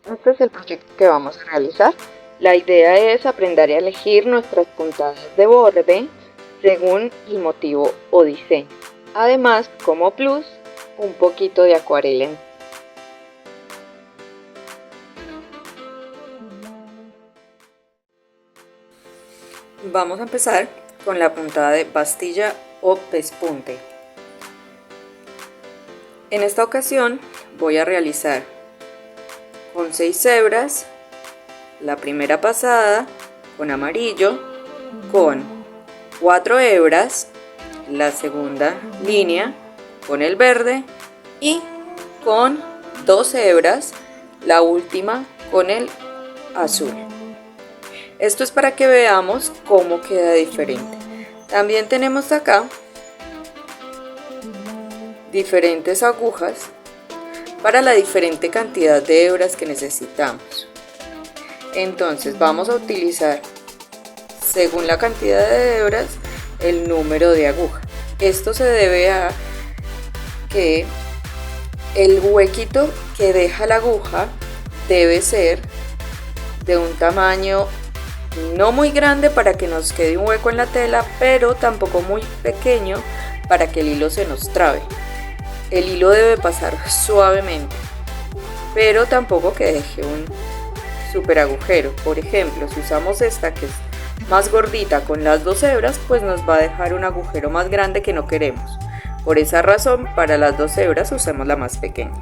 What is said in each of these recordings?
Este es el proyecto que vamos a realizar. La idea es aprender a elegir nuestras puntadas de borde según el motivo o diseño. Además, como plus, un poquito de acuarela. Vamos a empezar con la puntada de pastilla o pespunte. En esta ocasión voy a realizar con 6 hebras la primera pasada con amarillo, con 4 hebras la segunda línea con el verde y con 2 hebras la última con el azul. Esto es para que veamos cómo queda diferente. También tenemos acá diferentes agujas para la diferente cantidad de hebras que necesitamos. Entonces vamos a utilizar, según la cantidad de hebras, el número de aguja. Esto se debe a que el huequito que deja la aguja debe ser de un tamaño no muy grande para que nos quede un hueco en la tela, pero tampoco muy pequeño para que el hilo se nos trabe. El hilo debe pasar suavemente, pero tampoco que deje un super agujero. Por ejemplo, si usamos esta que es más gordita con las 2 hebras, pues nos va a dejar un agujero más grande que no queremos. Por esa razón, para las 2 hebras usemos la más pequeña.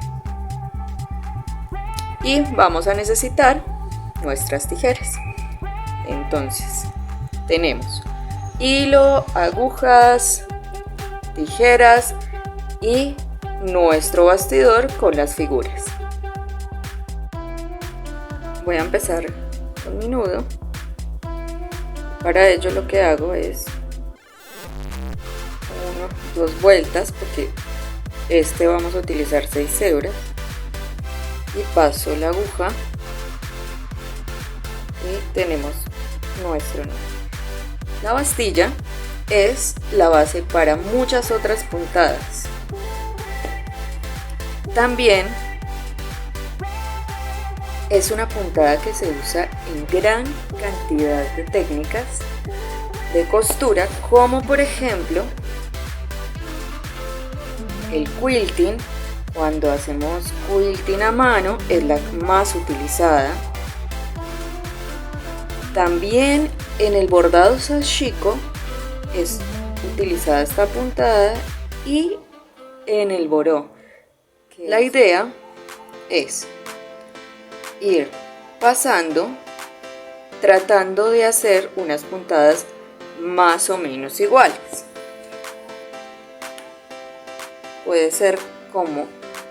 Y vamos a necesitar nuestras tijeras. Entonces, tenemos hilo, agujas, tijeras y nuestro bastidor con las figuras. Voy a empezar con mi nudo. Para ello lo que hago es 2 vueltas, porque vamos a utilizar 6 hebras, y paso la aguja y tenemos nuestro nudo. La bastilla es la base para muchas otras puntadas. También es una puntada que se usa en gran cantidad de técnicas de costura, como por ejemplo el quilting. Cuando hacemos quilting a mano es la más utilizada. También en el bordado sashiko es utilizada esta puntada, y en el boró. La idea es ir pasando, tratando de hacer unas puntadas más o menos iguales. Puede ser como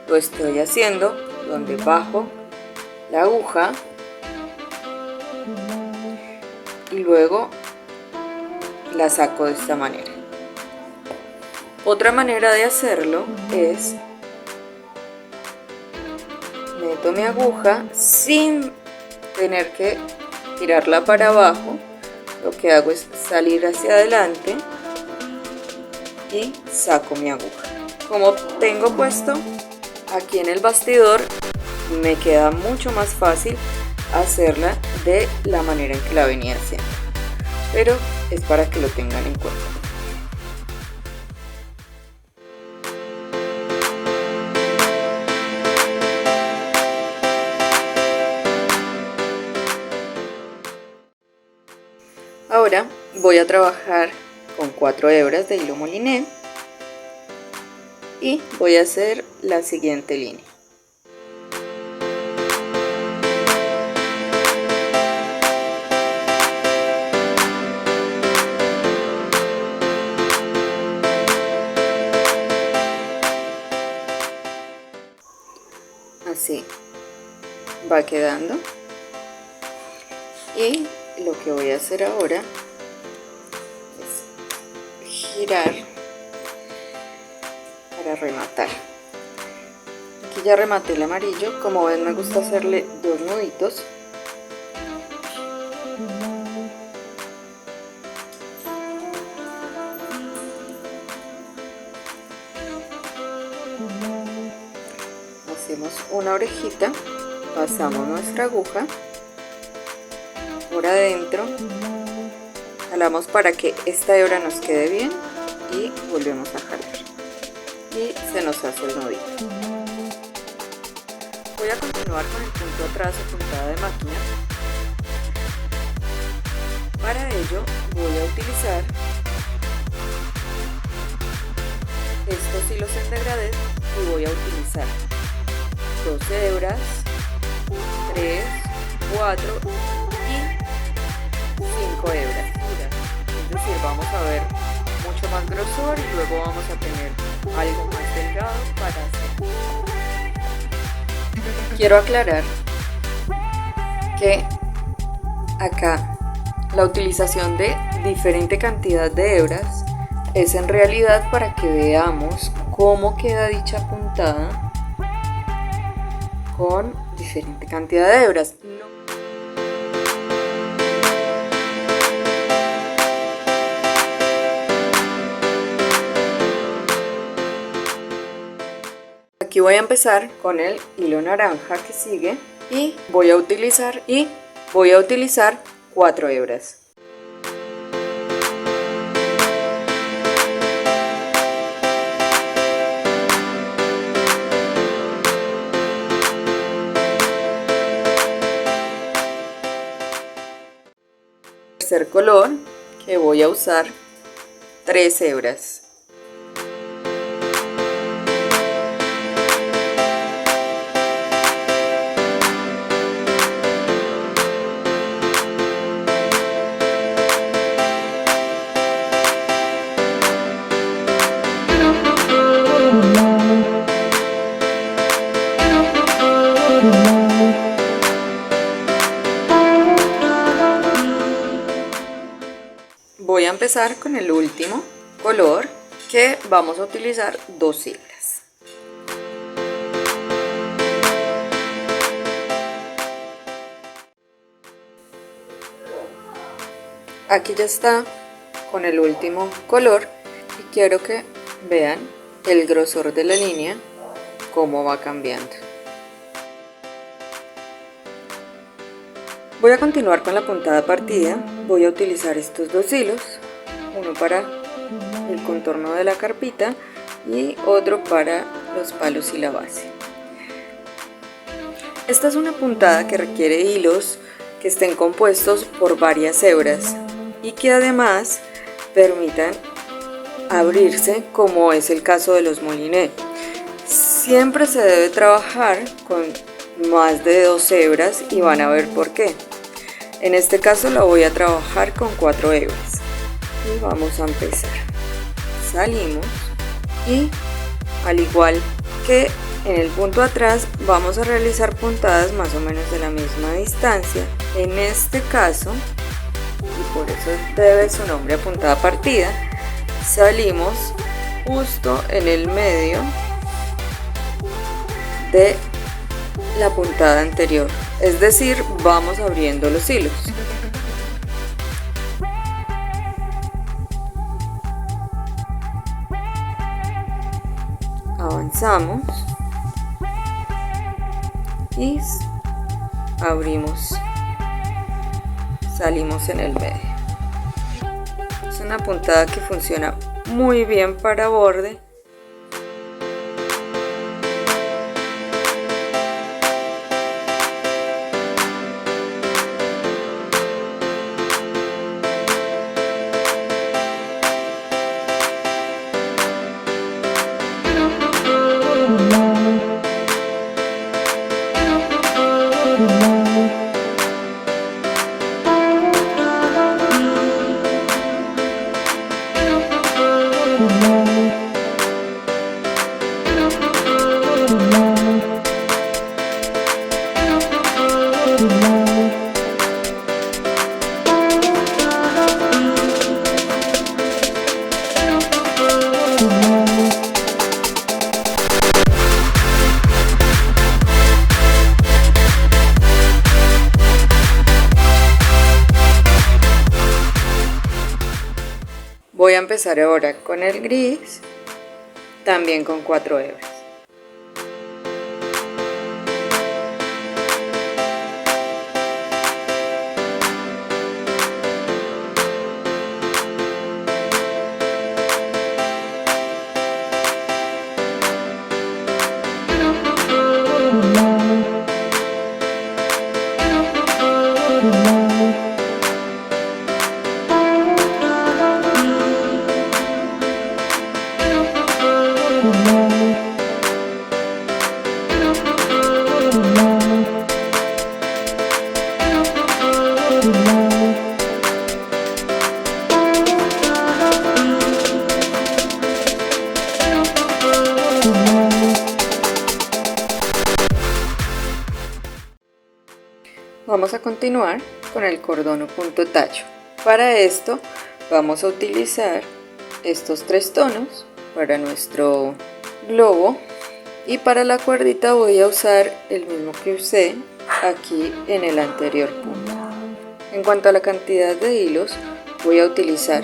lo estoy haciendo, donde bajo la aguja y luego la saco de esta manera. Otra manera de hacerlo es meto mi aguja sin tener que tirarla para abajo. Lo que hago es salir hacia adelante y saco mi aguja. Como tengo puesto aquí en el bastidor, me queda mucho más fácil hacerla de la manera en que la venía haciendo, pero es para que lo tengan en cuenta. Ahora voy a trabajar con 4 hebras de hilo moliné y voy a hacer la siguiente línea. Así va quedando, y lo que voy a hacer ahora es girar para rematar. Aquí ya rematé el amarillo. Como ven, me gusta hacerle 2 nuditos. Hacemos una orejita pasamos nuestra aguja por adentro, jalamos para que esta hebra nos quede bien y volvemos a jalar y se nos hace el nudito. Voy a continuar con el punto atrás o puntada de máquina. Para ello voy a utilizar estos hilos en degradé y voy a utilizar 2 hebras, 3, 4 y 5 hebras. Es decir, vamos a ver mucho más grosor y luego vamos a tener algo más delgado para hacer. Quiero aclarar que acá la utilización de diferente cantidad de hebras es en realidad para que veamos cómo queda dicha puntada con diferente cantidad de hebras. Aquí voy a empezar con el hilo naranja que sigue y voy a utilizar 4 hebras. Tercer color que voy a usar 3 hebras. Voy a empezar con el último color que vamos a utilizar 2 hebras. Aquí ya está con el último color y quiero que vean el grosor de la línea, cómo va cambiando. Voy a continuar con la puntada partida. Voy a utilizar estos 2 hilos, uno para el contorno de la carpita y otro para los palos y la base. Esta es una puntada que requiere hilos que estén compuestos por varias hebras y que además permitan abrirse, como es el caso de los moliné. Siempre se debe trabajar con más de 2 hebras y van a ver por qué. En este caso la voy a trabajar con 4 hebras y vamos a empezar. Salimos y al igual que en el punto atrás vamos a realizar puntadas más o menos de la misma distancia. En este caso, y por eso debe su nombre a puntada partida, salimos justo en el medio de la puntada anterior, es decir, vamos abriendo los hilos. Avanzamos y abrimos, salimos en el medio. Es una puntada que funciona muy bien para borde. Voy a empezar ahora con el gris, también con 4 hebras. Vamos a continuar con el cordón o punto tallo. Para esto vamos a utilizar estos 3 tonos para nuestro globo, y para la cuerdita voy a usar el mismo que usé aquí en el anterior punto. En cuanto a la cantidad de hilos, voy a utilizar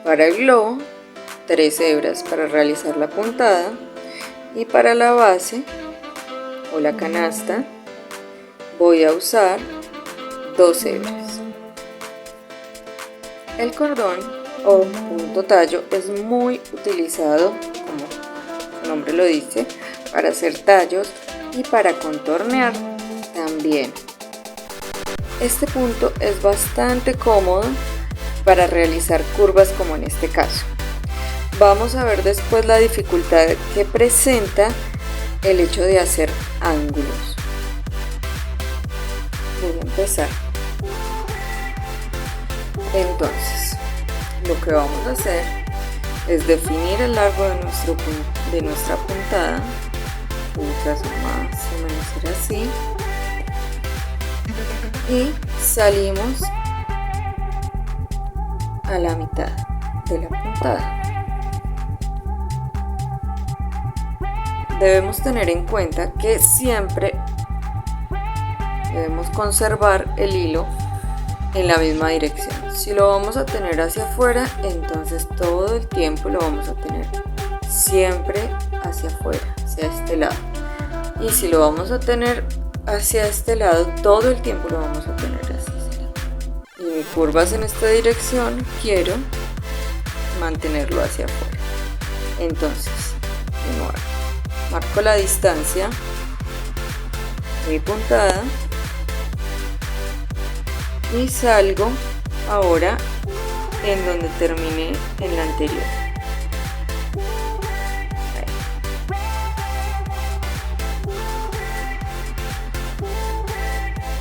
para el globo 3 hebras para realizar la puntada, y para la base o la canasta voy a usar 2 hebras. El cordón o punto tallo es muy utilizado, como su nombre lo dice, para hacer tallos y para contornear también. Este punto es bastante cómodo para realizar curvas, como en este caso. Vamos a ver después la dificultad que presenta el hecho de hacer ángulos. Voy a empezar. Entonces, lo que vamos a hacer es definir el largo de nuestra puntada. En mi caso más o menos será así, y salimos a la mitad de la puntada. Debemos tener en cuenta que siempre debemos conservar el hilo en la misma dirección. Si lo vamos a tener hacia afuera, entonces todo el tiempo lo vamos a tener siempre hacia afuera, hacia este lado. Y si lo vamos a tener hacia este lado, todo el tiempo lo vamos a tener hacia este lado. Y mi curva es en esta dirección, quiero mantenerlo hacia afuera. Entonces, de nuevo, marco la distancia de mi puntada y salgo ahora en donde terminé en la anterior.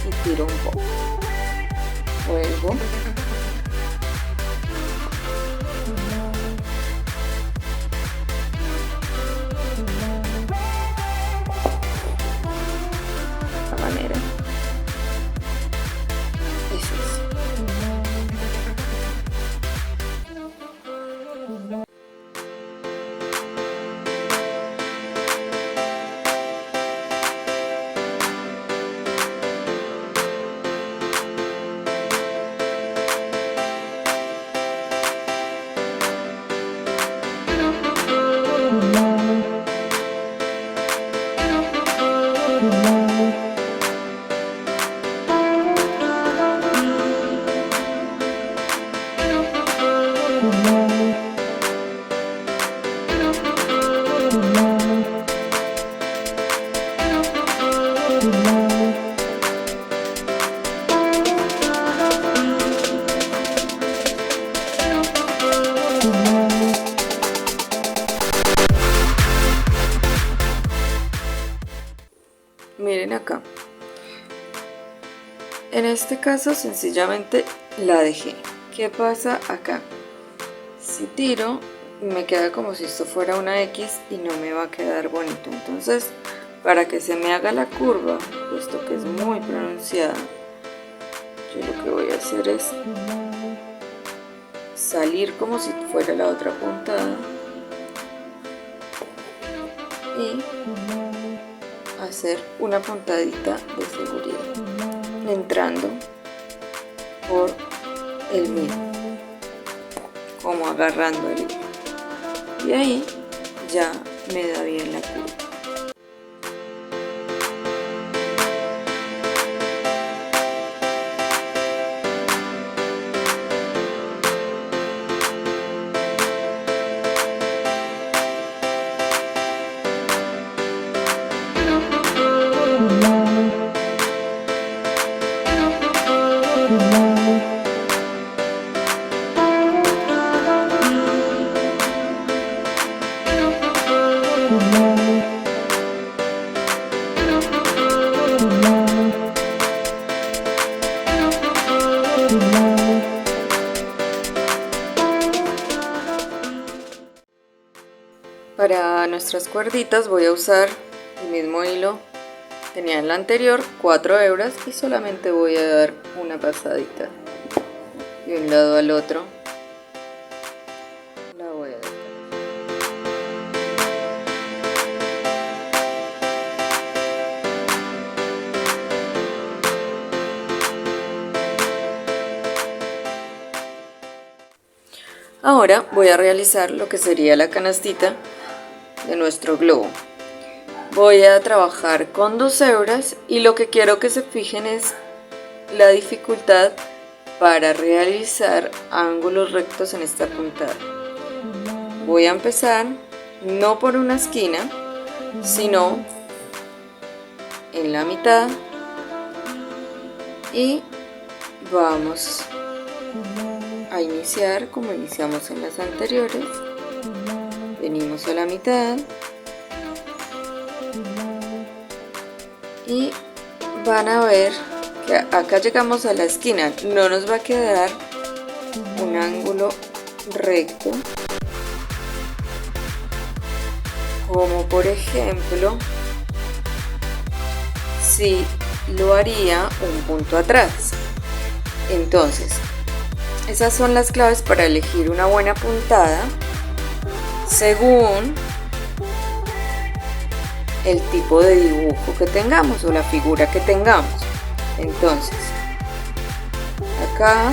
Y tiro un poco, vuelvo, de esta manera. Eso es. Miren acá, en este caso sencillamente la dejé. ¿Qué pasa acá? Si tiro, me queda como si esto fuera una X y no me va a quedar bonito. Entonces, para que se me haga la curva, puesto que es muy pronunciada, yo lo que voy a hacer es salir como si fuera la otra puntada y hacer una puntadita de seguridad, entrando por el mismo, como agarrando el hilo, y ahí ya me da bien la curva. Para nuestras cuerditas voy a usar el mismo hilo Tenía en la anterior 4 hebras y solamente voy a dar una pasadita de un lado al otro. La voy a dejar. Ahora voy a realizar lo que sería la canastita de nuestro globo. Voy a trabajar con 2 hebras y lo que quiero que se fijen es la dificultad para realizar ángulos rectos en esta puntada. Voy a empezar no por una esquina, sino en la mitad y vamos a iniciar como iniciamos en las anteriores. Venimos a la mitad y van a ver que acá llegamos a la esquina, no nos va a quedar un ángulo recto como por ejemplo si lo haría un punto atrás. Entonces esas son las claves para elegir una buena puntada según el tipo de dibujo que tengamos o la figura que tengamos. Entonces acá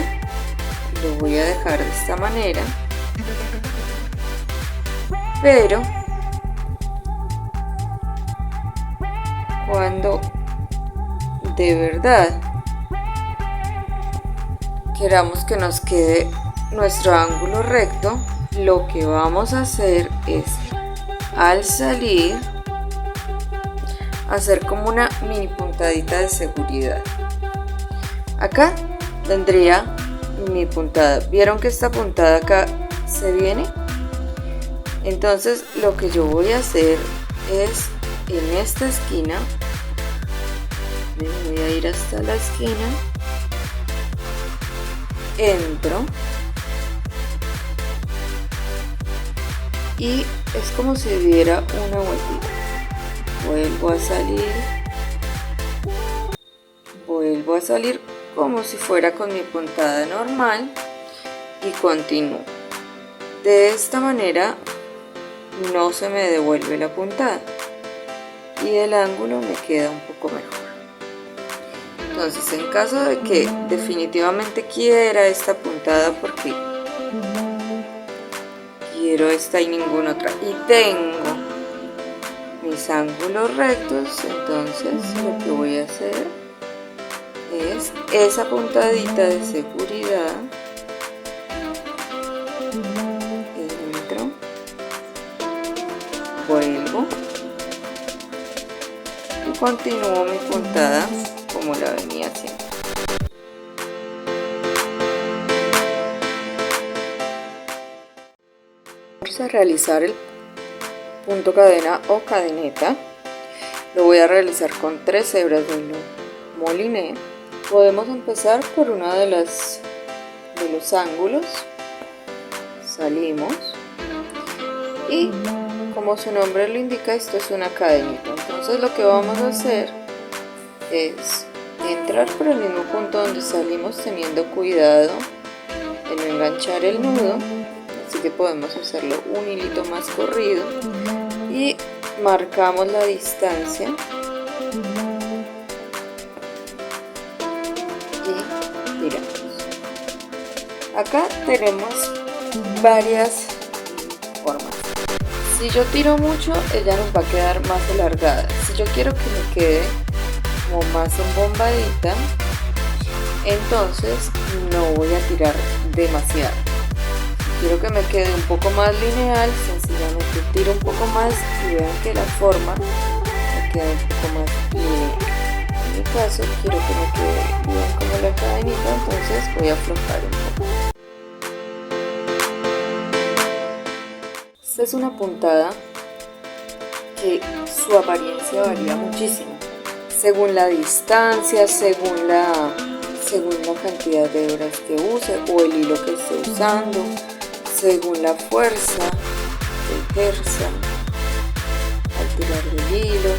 lo voy a dejar de esta manera, pero cuando de verdad queramos que nos quede nuestro ángulo recto, lo que vamos a hacer es al salir hacer como una mini puntadita de seguridad. Acá tendría mi puntada. ¿Vieron que esta puntada acá se viene? Entonces lo que yo voy a hacer es en esta esquina, me voy a ir hasta la esquina, entro y es como si diera una vueltita. Vuelvo a salir como si fuera con mi puntada normal y continúo. De esta manera no se me devuelve la puntada y el ángulo me queda un poco mejor. Entonces, en caso de que definitivamente quiera esta puntada porque quiero esta y ninguna otra y tengo mis ángulos rectos, entonces lo que voy a hacer es esa puntadita de seguridad, entro, vuelvo y continúo mi puntada como la venía haciendo. Vamos a realizar el punto cadena o cadeneta. Lo voy a realizar con 3 hebras de hilo moliné. Podemos empezar por una de los ángulos, salimos y como su nombre lo indica, esto es una cadenita. Entonces lo que vamos a hacer es entrar por el mismo punto donde salimos, teniendo cuidado de no enganchar el nudo, así que podemos hacerlo un hilito más corrido y marcamos la distancia y tiramos. Acá tenemos varias formas. Si yo tiro mucho, ella nos va a quedar más alargada. Si yo quiero que me quede como más embombadita, entonces no voy a tirar demasiado. Si quiero que me quede un poco más lineal, sencillamente tiro un poco más y vean que la forma me queda un poco más lineal. En mi caso quiero que me quede bien como la cadenita, entonces voy a aflojar un poco. Esta es una puntada que su apariencia varía muchísimo según la distancia, según la cantidad de hebras que use o el hilo que esté usando, según la fuerza que ejerza al tirar del hilo.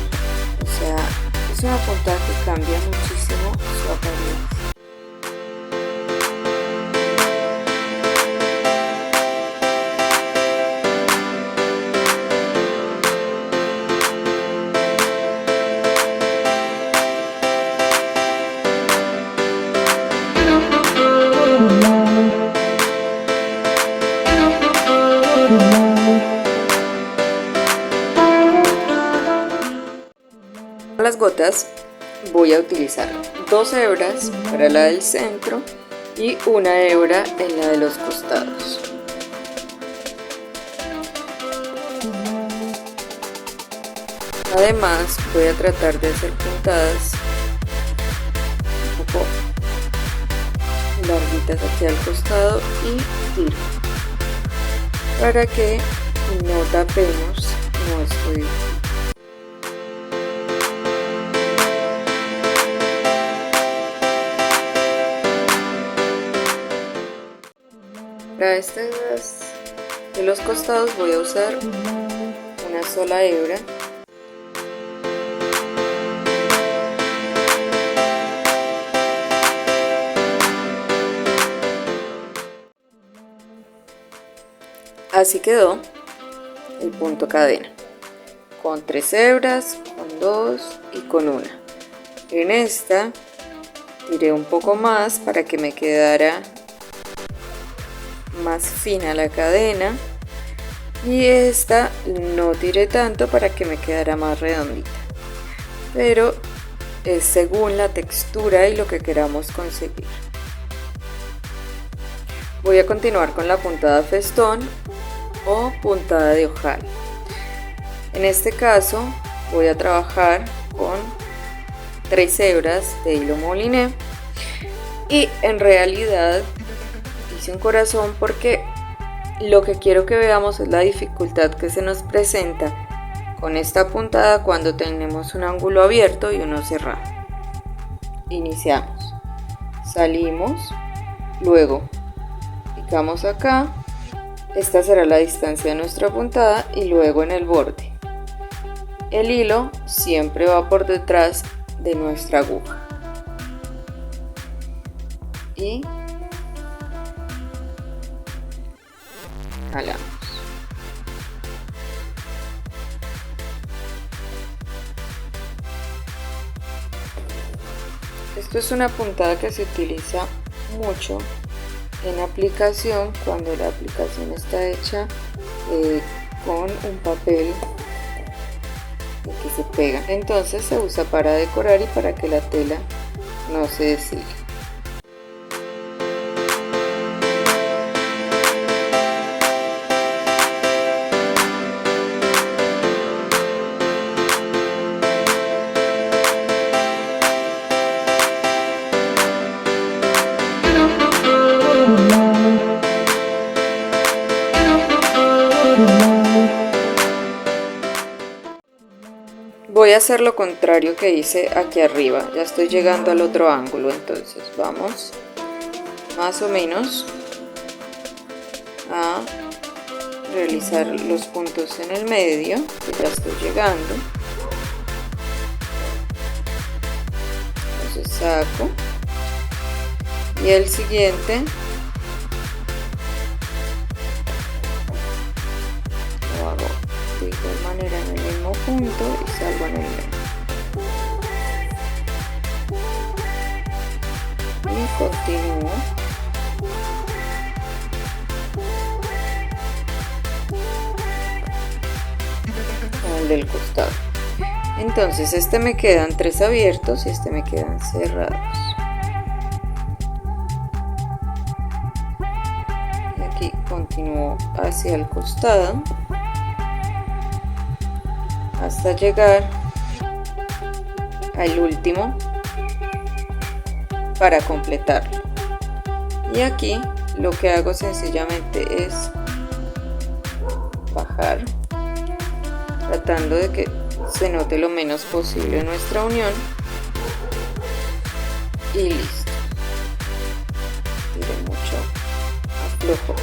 O sea, Es una puntada que cambia muchísimo su apariencia. Las gotas voy a utilizar 2 hebras para la del centro y una hebra en la de los costados. Además voy a tratar de hacer puntadas un poco larguitas aquí al costado y tiro para que no tapemos nuestro dibujo. Para estas de los costados voy a usar una sola hebra. Así quedó el punto cadena, con 3 hebras, con 2 y con una. En esta tiré un poco más para que me quedara más fina la cadena, y esta no tiré tanto para que me quedara más redondita, pero es según la textura y lo que queramos conseguir. Voy a continuar con la puntada festón o puntada de ojal. En este caso voy a trabajar con 3 hebras de hilo moliné, y en realidad hice un corazón porque lo que quiero que veamos es la dificultad que se nos presenta con esta puntada cuando tenemos un ángulo abierto y uno cerrado. Iniciamos, salimos, luego picamos acá, esta será la distancia de nuestra puntada, y luego en el borde. El hilo siempre va por detrás de nuestra aguja y jalamos. Esto es una puntada que se utiliza mucho en aplicación, cuando la aplicación está hecha con un papel que se pega. Entonces se usa para decorar y para que la tela no se deshile. Voy a hacer lo contrario que hice aquí arriba, ya estoy llegando al otro ángulo, entonces vamos más o menos a realizar los puntos en el medio, que ya estoy llegando. Entonces saco, y el siguiente lo hago de igual manera en el mismo punto y salgo en el medio y continúo con el del costado. Entonces este me quedan 3 abiertos y este me quedan cerrados, y aquí continúo hacia el costado hasta llegar al último para completarlo, y aquí lo que hago sencillamente es bajar, tratando de que se note lo menos posible nuestra unión, y listo. Tire mucho, aflojo.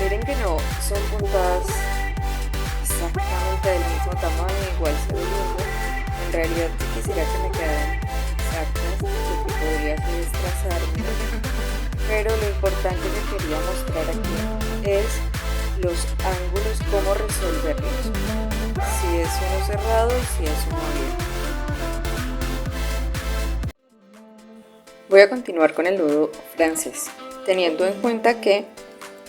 Miren que no son puntadas exactamente del mismo tamaño, igual se ve lindo. En realidad yo quisiera que me quedaran exactas, lo que podría hacer es trazarme, pero lo importante que quería mostrar aquí es los ángulos, cómo resolverlos, si es uno cerrado y si es uno abierto. Voy a continuar con el nudo francés, teniendo en cuenta que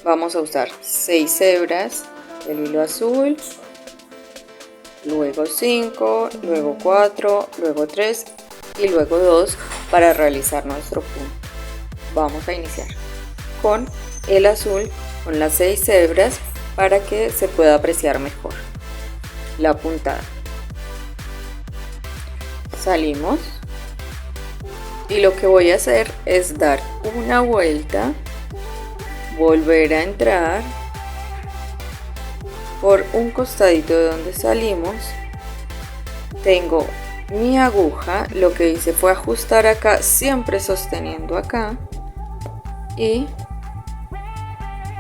vamos a usar 6 hebras del hilo azul, luego 5, luego 4, luego 3 y luego 2 para realizar nuestro punto. Vamos a iniciar con el azul, con las 6 hebras, para que se pueda apreciar mejor la puntada. Salimos y lo que voy a hacer es dar una vuelta, volver a entrar por un costadito de donde salimos. Tengo mi aguja, lo que hice fue ajustar acá, siempre sosteniendo acá, y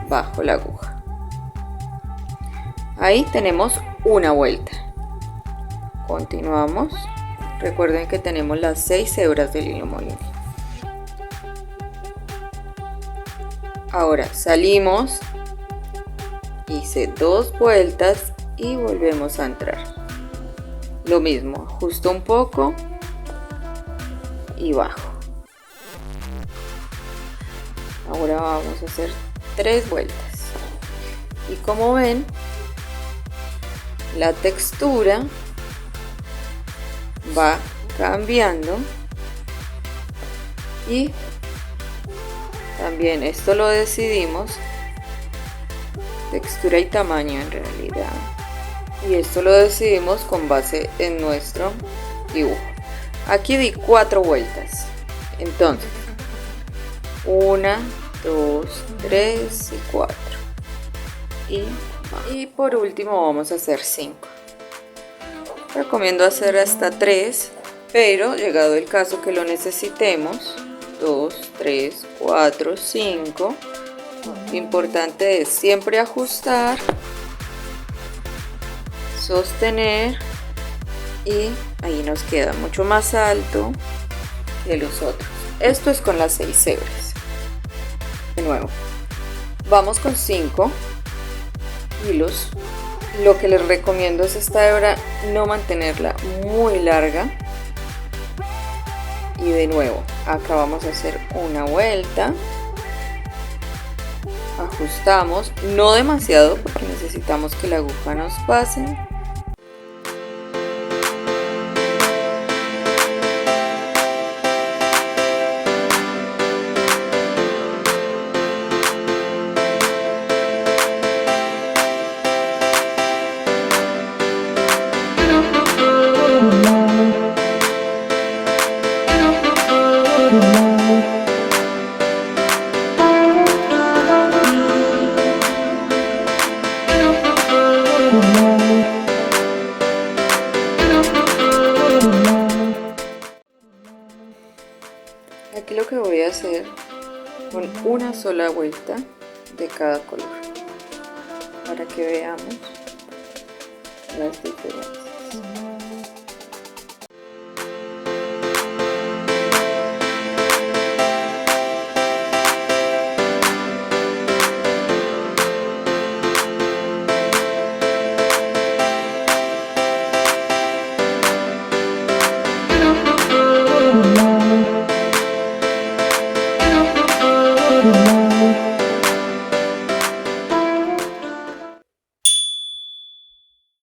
bajo la aguja. Ahí tenemos una vuelta. Continuamos. Recuerden que tenemos las 6 hebras del hilo molido. Ahora salimos, hice 2 vueltas y volvemos a entrar. Lo mismo, ajusto un poco y bajo. Ahora vamos a hacer 3 vueltas. Y como ven, la textura va cambiando, y también esto lo decidimos, textura y tamaño en realidad, y esto lo decidimos con base en nuestro dibujo. Aquí di 4 vueltas, entonces 1, 2, 3 y 4, y por último vamos a hacer 5. Recomiendo hacer hasta 3, pero llegado el caso que lo necesitemos, 2, 3, 4, 5. Lo importante es siempre ajustar, sostener, y ahí nos queda mucho más alto que los otros. Esto es con las 6 hebras. De nuevo, vamos con 5 hilos. Lo que les recomiendo es esta hebra no mantenerla muy larga. Y de nuevo, acá vamos a hacer una vuelta, ajustamos, no demasiado porque necesitamos que la aguja nos pase. Aquí lo que voy a hacer con una sola vuelta de cada color para que veamos las diferencias.